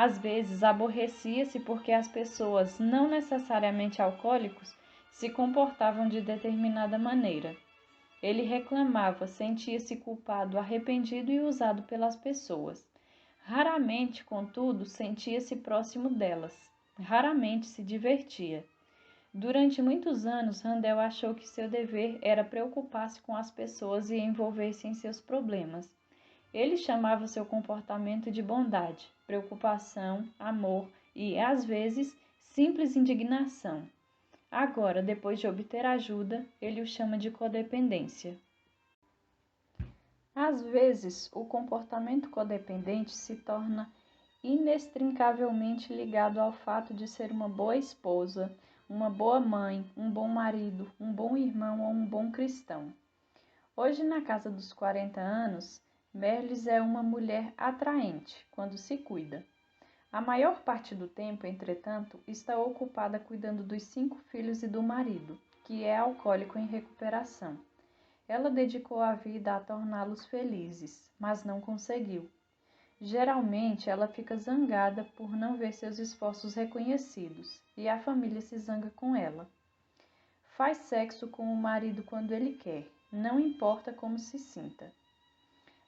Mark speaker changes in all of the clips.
Speaker 1: Às vezes, aborrecia-se porque as pessoas, não necessariamente alcoólicos, se comportavam de determinada maneira. Ele reclamava, sentia-se culpado, arrependido e usado pelas pessoas. Raramente, contudo, sentia-se próximo delas. Raramente se divertia. Durante muitos anos, Randel achou que seu dever era preocupar-se com as pessoas e envolver-se em seus problemas. Ele chamava seu comportamento de bondade, preocupação, amor e, às vezes, simples indignação. Agora, depois de obter ajuda, ele o chama de codependência. Às vezes, o comportamento codependente se torna inextricavelmente ligado ao fato de ser uma boa esposa, uma boa mãe, um bom marido, um bom irmão ou um bom cristão. Hoje, na casa dos 40 anos, Merlis é uma mulher atraente quando se cuida. A maior parte do tempo, entretanto, está ocupada cuidando dos 5 filhos e do marido, que é alcoólico em recuperação. Ela dedicou a vida a torná-los felizes, mas não conseguiu. Geralmente, ela fica zangada por não ver seus esforços reconhecidos, e a família se zanga com ela. Faz sexo com o marido quando ele quer, não importa como se sinta.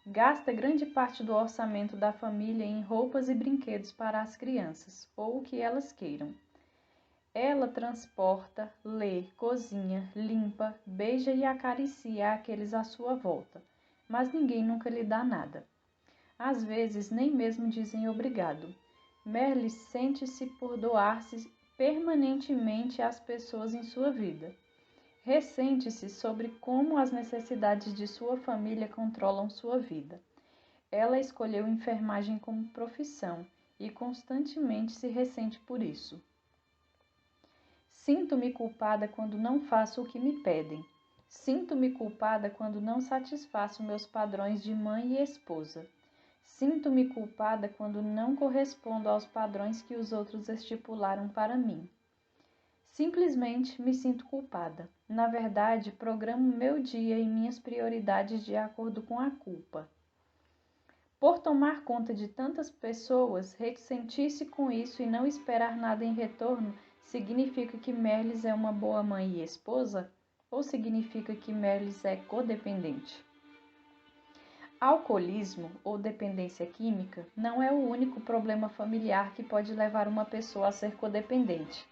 Speaker 1: Gasta grande parte do orçamento da família em roupas e brinquedos para as crianças, ou o que elas queiram. Ela transporta, lê, cozinha, limpa, beija e acaricia aqueles à sua volta, mas ninguém nunca lhe dá nada. Às vezes, nem mesmo dizem obrigado. Merlis sente-se por doar-se permanentemente às pessoas em sua vida. Ressente-se sobre como as necessidades de sua família controlam sua vida. Ela escolheu enfermagem como profissão e constantemente se ressente por isso. Sinto-me culpada quando não faço o que me pedem. Sinto-me culpada quando não satisfaço meus padrões de mãe e esposa. Sinto-me culpada quando não correspondo aos padrões que os outros estipularam para mim. Simplesmente me sinto culpada. Na verdade, programo meu dia e minhas prioridades de acordo com a culpa. Por tomar conta de tantas pessoas, ressentir-se com isso e não esperar nada em retorno significa que Merlis é uma boa mãe e esposa? Ou significa que Merlis é codependente? Alcoolismo ou dependência química não é o único problema familiar que pode levar uma pessoa a ser codependente.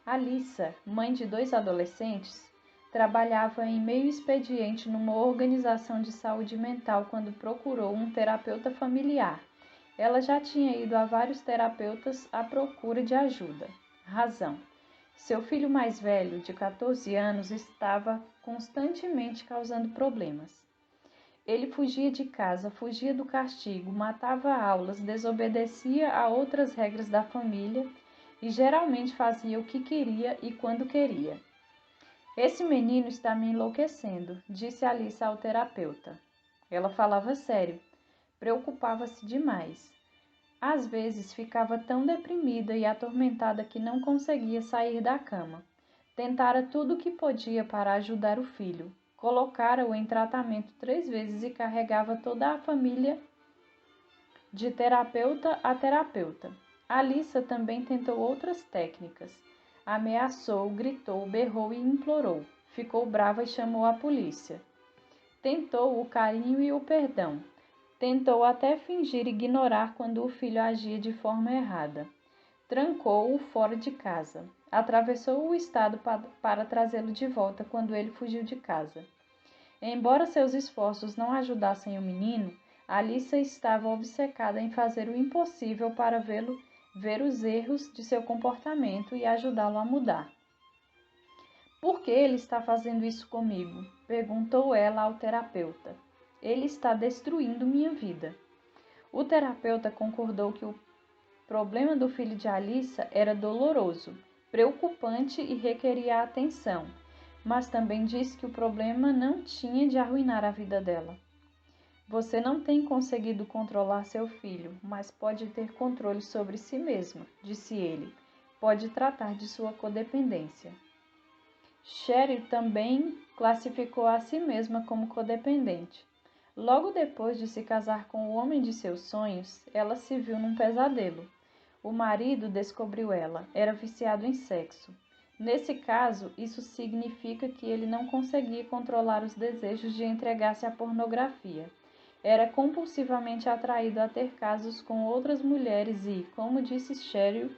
Speaker 1: Alissa, mãe de 2 adolescentes, trabalhava em meio expediente numa organização de saúde mental quando procurou um terapeuta familiar. Ela já tinha ido a vários terapeutas à procura de ajuda. Razão: seu filho mais velho, de 14 anos, estava constantemente causando problemas. Ele fugia de casa, fugia do castigo, matava aulas, desobedecia a outras regras da família e geralmente fazia o que queria e quando queria. Esse menino está me enlouquecendo, disse Alissa ao terapeuta. Ela falava sério, preocupava-se demais. Às vezes ficava tão deprimida e atormentada que não conseguia sair da cama. Tentara tudo o que podia para ajudar o filho. Colocara-o em tratamento 3 vezes e carregava toda a família de terapeuta a terapeuta. Alissa também tentou outras técnicas. Ameaçou, gritou, berrou e implorou. Ficou brava e chamou a polícia. Tentou o carinho e o perdão. Tentou até fingir ignorar quando o filho agia de forma errada. Trancou-o fora de casa. Atravessou o estado para trazê-lo de volta quando ele fugiu de casa. Embora seus esforços não ajudassem o menino, Alissa estava obcecada em fazer o impossível para ver os erros de seu comportamento e ajudá-lo a mudar. Por que ele está fazendo isso comigo? Perguntou ela ao terapeuta. Ele está destruindo minha vida. O terapeuta concordou que o problema do filho de Alissa era doloroso, preocupante e requeria atenção, mas também disse que o problema não tinha de arruinar a vida dela. Você não tem conseguido controlar seu filho, mas pode ter controle sobre si mesma, disse ele. Pode tratar de sua codependência. Sherry também classificou a si mesma como codependente. Logo depois de se casar com o homem de seus sonhos, ela se viu num pesadelo. O marido descobriu ela, era viciado em sexo. Nesse caso, isso significa que ele não conseguia controlar os desejos de entregar-se à pornografia. Era compulsivamente atraído a ter casos com outras mulheres e, como disse Cheryl,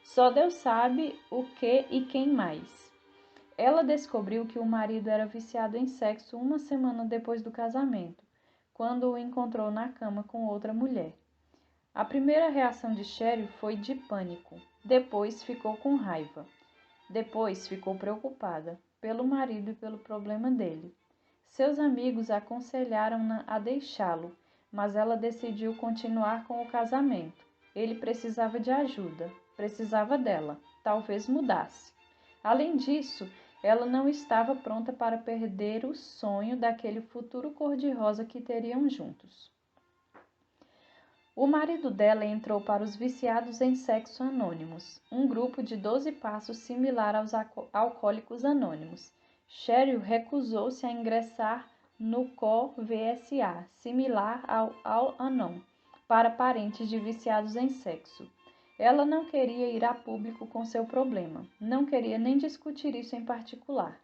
Speaker 1: só Deus sabe o que e quem mais. Ela descobriu que o marido era viciado em sexo uma semana depois do casamento, quando o encontrou na cama com outra mulher. A primeira reação de Cheryl foi de pânico. Depois ficou com raiva. Depois ficou preocupada pelo marido e pelo problema dele. Seus amigos aconselharam-na a deixá-lo, mas ela decidiu continuar com o casamento. Ele precisava de ajuda, precisava dela, talvez mudasse. Além disso, ela não estava pronta para perder o sonho daquele futuro cor-de-rosa que teriam juntos. O marido dela entrou para os viciados em sexo anônimos, um grupo de 12 passos similar aos alcoólicos anônimos. Cheryl recusou-se a ingressar no COVSA, similar ao Al-Anon, para parentes de viciados em sexo. Ela não queria ir a público com seu problema, não queria nem discutir isso em particular.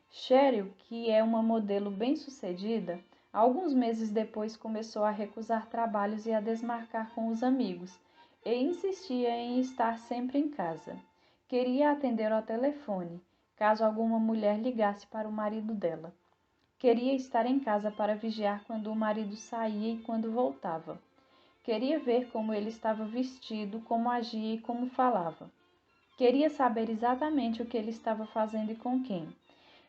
Speaker 1: Cheryl, que é uma modelo bem-sucedida, alguns meses depois começou a recusar trabalhos e a desmarcar com os amigos, e insistia em estar sempre em casa. Queria atender ao telefone, caso alguma mulher ligasse para o marido dela. Queria estar em casa para vigiar quando o marido saía e quando voltava. Queria ver como ele estava vestido, como agia e como falava. Queria saber exatamente o que ele estava fazendo e com quem.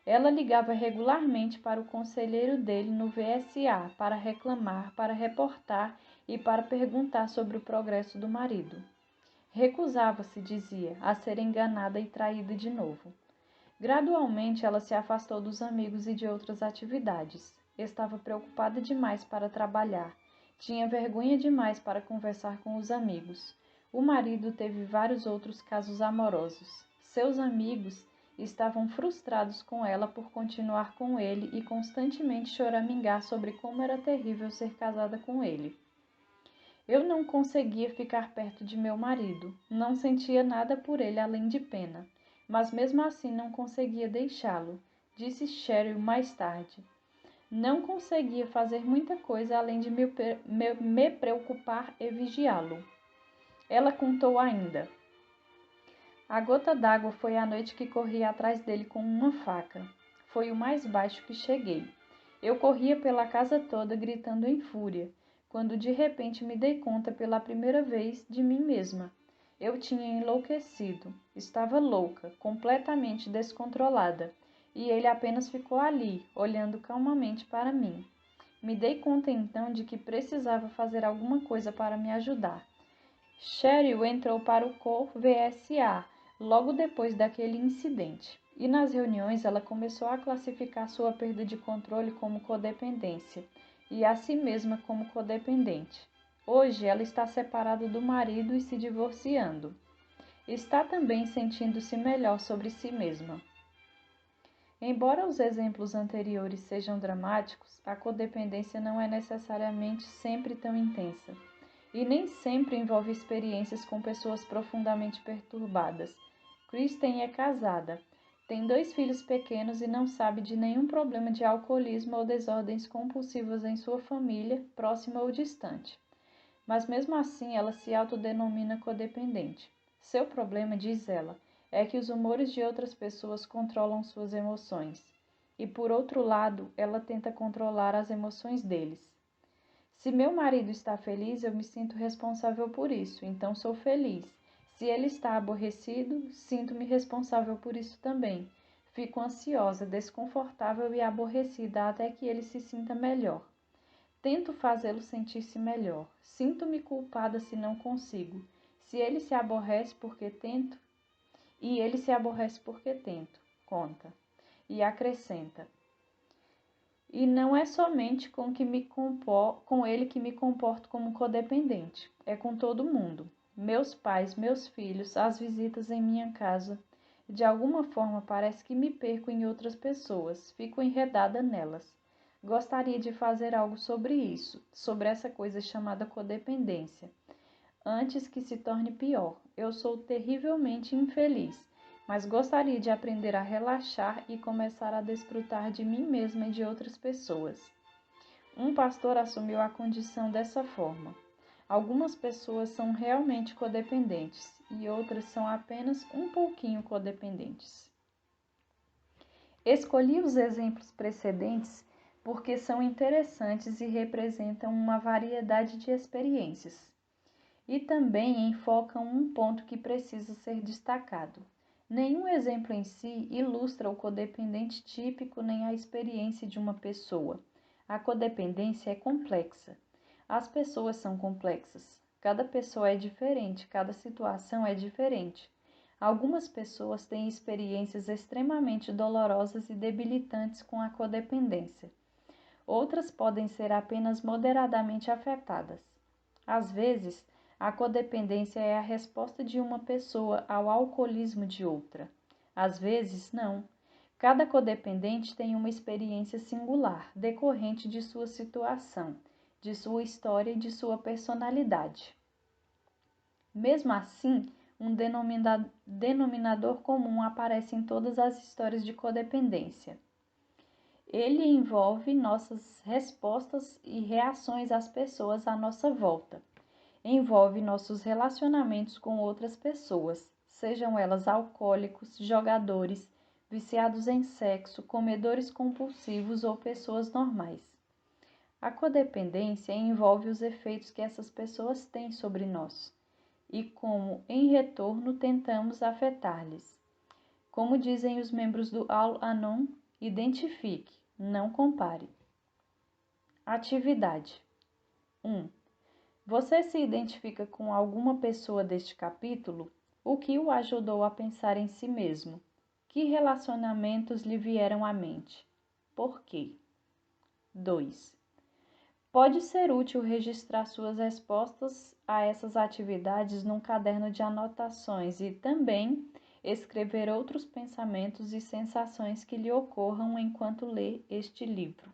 Speaker 1: Ela ligava regularmente para o conselheiro dele no VSA para reclamar, para reportar e para perguntar sobre o progresso do marido. Recusava-se, dizia, a ser enganada e traída de novo. Gradualmente, ela se afastou dos amigos e de outras atividades. Estava preocupada demais para trabalhar. Tinha vergonha demais para conversar com os amigos. O marido teve vários outros casos amorosos. Seus amigos estavam frustrados com ela por continuar com ele e constantemente choramingar sobre como era terrível ser casada com ele. Eu não conseguia ficar perto de meu marido, não sentia nada por ele além de pena, mas mesmo assim não conseguia deixá-lo, disse Cheryl mais tarde. Não conseguia fazer muita coisa além de me preocupar e vigiá-lo. Ela contou ainda. A gota d'água foi a noite que corri atrás dele com uma faca. Foi o mais baixo que cheguei. Eu corria pela casa toda gritando em fúria, quando de repente me dei conta pela primeira vez de mim mesma. Eu tinha enlouquecido. Estava louca, completamente descontrolada. E ele apenas ficou ali, olhando calmamente para mim. Me dei conta então de que precisava fazer alguma coisa para me ajudar. Cheryl entrou para o COVSA logo depois daquele incidente, e nas reuniões ela começou a classificar sua perda de controle como codependência e a si mesma como codependente. Hoje ela está separada do marido e se divorciando. Está também sentindo-se melhor sobre si mesma. Embora os exemplos anteriores sejam dramáticos, a codependência não é necessariamente sempre tão intensa, e nem sempre envolve experiências com pessoas profundamente perturbadas. Kristen é casada, tem 2 filhos pequenos e não sabe de nenhum problema de alcoolismo ou desordens compulsivas em sua família, próxima ou distante. Mas mesmo assim ela se autodenomina codependente. Seu problema, diz ela, é que os humores de outras pessoas controlam suas emoções. E por outro lado, ela tenta controlar as emoções deles. Se meu marido está feliz, eu me sinto responsável por isso, então sou feliz. Se ele está aborrecido, sinto-me responsável por isso também. Fico ansiosa, desconfortável e aborrecida até que ele se sinta melhor. Tento fazê-lo sentir-se melhor. Sinto-me culpada se não consigo. Se ele se aborrece porque tento, e ele se aborrece porque tento, conta. E acrescenta. E não é somente com ele que me comporto como codependente, é com todo mundo. Meus pais, meus filhos, as visitas em minha casa. De alguma forma parece que me perco em outras pessoas, fico enredada nelas. Gostaria de fazer algo sobre isso, sobre essa coisa chamada codependência. antes que se torne pior. Eu sou terrivelmente infeliz, mas gostaria de aprender a relaxar e começar a desfrutar de mim mesma e de outras pessoas. Um pastor assumiu a condição dessa forma. Algumas pessoas são realmente codependentes e outras são apenas um pouquinho codependentes. Escolhi os exemplos precedentes porque são interessantes e representam uma variedade de experiências. E também enfocam um ponto que precisa ser destacado. Nenhum exemplo em si ilustra o codependente típico nem a experiência de uma pessoa. A codependência é complexa. As pessoas são complexas. Cada pessoa é diferente, cada situação é diferente. Algumas pessoas têm experiências extremamente dolorosas e debilitantes com a codependência. Outras podem ser apenas moderadamente afetadas. Às vezes, a codependência é a resposta de uma pessoa ao alcoolismo de outra. Às vezes, não. Cada codependente tem uma experiência singular, decorrente de sua situação, de sua história e de sua personalidade. Mesmo assim, um denominador comum aparece em todas as histórias de codependência. Ele envolve nossas respostas e reações às pessoas à nossa volta. Envolve nossos relacionamentos com outras pessoas, sejam elas alcoólicos, jogadores, viciados em sexo, comedores compulsivos ou pessoas normais. A codependência envolve os efeitos que essas pessoas têm sobre nós e como, em retorno, tentamos afetar-lhes. Como dizem os membros do Al-Anon, identifique, não compare. Atividade 1. Você se identifica com alguma pessoa deste capítulo? O que o ajudou a pensar em si mesmo? Que relacionamentos lhe vieram à mente? Por quê? 2. Pode ser útil registrar suas respostas a essas atividades num caderno de anotações e também escrever outros pensamentos e sensações que lhe ocorram enquanto lê este livro.